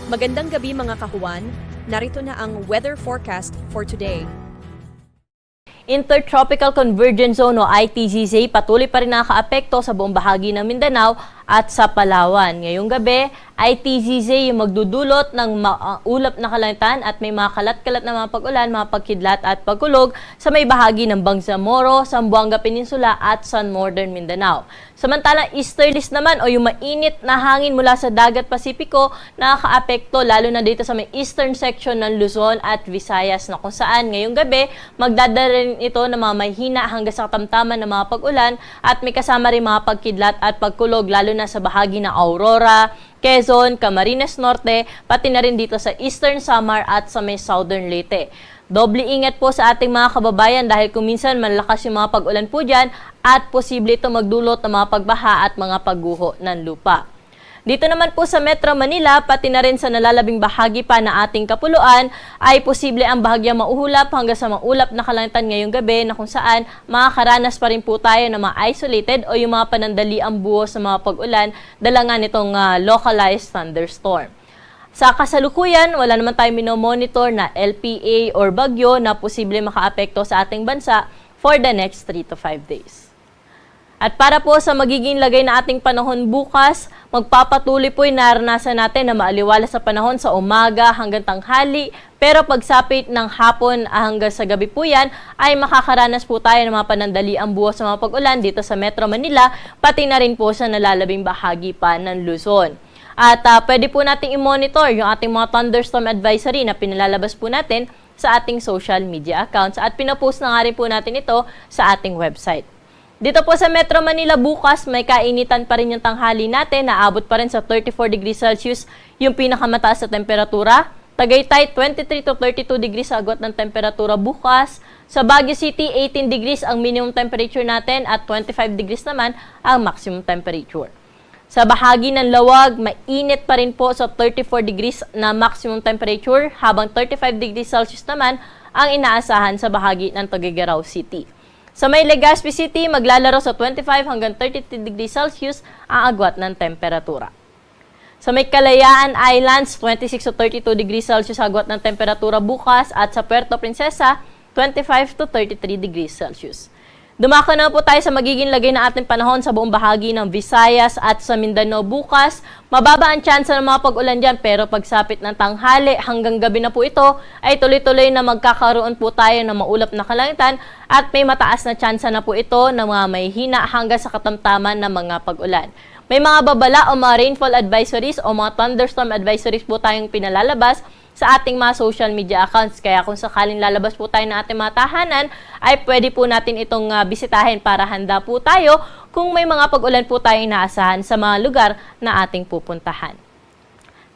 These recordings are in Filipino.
Magandang gabi mga kahuwan, narito na ang weather forecast for today. Intertropical Convergence Zone o ITZZ patuloy pa rin nakakaapekto sa buong bahagi ng Mindanao at sa Palawan. Ngayong gabi, ITZZ yung magdudulot ng maulap na kalangitan at may mga kalat-kalat na mga pag-ulan, mga pagkidlat at pagkulog sa may bahagi ng Bangsamoro, Zamboanga Peninsula at sa Northern Mindanao. Samantalang easterlies naman o yung mainit na hangin mula sa dagat Pasipiko nakakaapekto lalo na dito sa may eastern section ng Luzon at Visayas na kung saan ngayong gabi magdadala rin ito ng mga mahina hanggang sa katamtaman ng mga pag-ulan at may kasama rin mga pagkidlat at pagkulog lalo na sa bahagi ng Aurora, Quezon, Camarines Norte, pati na rin dito sa Eastern Samar at sa may Southern Leyte. Doble ingat po sa ating mga kababayan dahil kung minsan malakas yung mga pag-ulan po dyan at posible ito magdulot ng mga pagbaha at mga pagguho ng lupa. Dito naman po sa Metro Manila, pati na rin sa nalalabing bahagi pa na ating kapuluan, ay posible ang bahagyang mauhulap hanggang sa maulap na kalangitan ngayong gabi na kung saan makakaranas pa rin po tayo ng mga isolated o yung mga panandaliang buhos sa mga pag-ulan dala nga nitong localized thunderstorm. Sa kasalukuyan, wala naman tayong minomonitor na LPA or bagyo na posible makaapekto sa ating bansa for the next 3 to 5 days. At para po sa magiging lagay na ating panahon bukas, magpapatuloy po yung naranasan natin na maaliwala sa panahon sa umaga hanggang tanghali, pero pagsapit ng hapon hanggang sa gabi po yan, ay makakaranas po tayo ng mga panandaliang buhos sa mga pag-ulan dito sa Metro Manila, pati na rin po sa nalalabing bahagi pa ng Luzon. At pwede po natin i-monitor yung ating mga thunderstorm advisory na pinalalabas po natin sa ating social media accounts at pinapost na nga rin po natin ito sa ating website. Dito po sa Metro Manila bukas, may kainitan pa rin yung tanghali natin, naabot pa rin sa 34 degrees Celsius yung pinakamataas sa temperatura. Tagaytay, 23 to 32 degrees sa agwat ng temperatura bukas. Sa Baguio City, 18 degrees ang minimum temperature natin at 25 degrees naman ang maximum temperature. Sa bahagi ng Lawag, mainit pa rin po sa 34 degrees na maximum temperature, habang 35 degrees Celsius naman ang inaasahan sa bahagi ng Tuguegarao City. Sa may Legazpi City, maglalaro sa 25 hanggang 33 degrees Celsius ang agwat ng temperatura. Sa may Kalayaan Islands, 26 to 32 degrees Celsius agwat ng temperatura bukas at sa Puerto Princesa, 25 to 33 degrees Celsius. Dumako na po tayo sa magiging lagay na ating panahon sa buong bahagi ng Visayas at sa Mindanao bukas. Mababa ang tsansa ng mga pag-ulan dyan pero pagsapit ng tanghali hanggang gabi na po ito ay tuloy-tuloy na magkakaroon po tayo ng maulap na kalangitan at may mataas na tsansa na po ito ng mga may hina hanggang sa katamtaman ng mga pag-ulan. May mga babala o mga rainfall advisories o mga thunderstorm advisories po tayong pinalalabas sa ating mga social media accounts. Kaya kung sakaling lalabas po tayo ng ating mga tahanan, ay pwede po natin itong bisitahin para handa po tayo kung may mga pag-ulan po tayong inaasahan sa mga lugar na ating pupuntahan.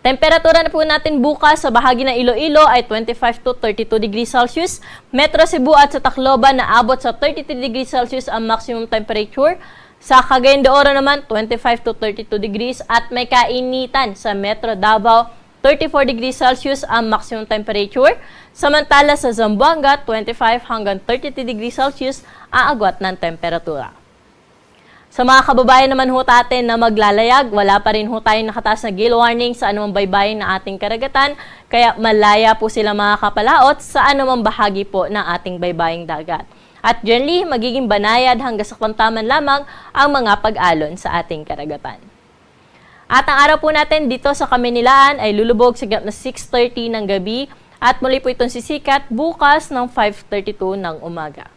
Temperatura na po natin bukas sa bahagi ng Iloilo ay 25 to 32 degrees Celsius. Metro Cebu at sa Tacloban naabot sa 33 degrees Celsius ang maximum temperature. Sa Cagayan de Oro naman, 25 to 32 degrees at may kainitan sa Metro Davao, 34 degrees Celsius ang maximum temperature. Samantala sa Zamboanga, 25 hanggang 33 degrees Celsius ang agwat ng temperatura. Sa mga kababayan naman ho natin na maglalayag, wala pa rin ho tayong nakataas na gale warning sa anumang baybayin ng ating karagatan, kaya malaya po sila makakapalaot sa anumang bahagi po ng ating baybaying dagat. At generally, magiging banayad hanggang sa kwantaman lamang ang mga pag-alon sa ating karagatan. At ang araw po natin dito sa Kamaynilaan ay lulubog sa gap na 6:30 ng gabi at muli po itong sisikat bukas ng 5:32 ng umaga.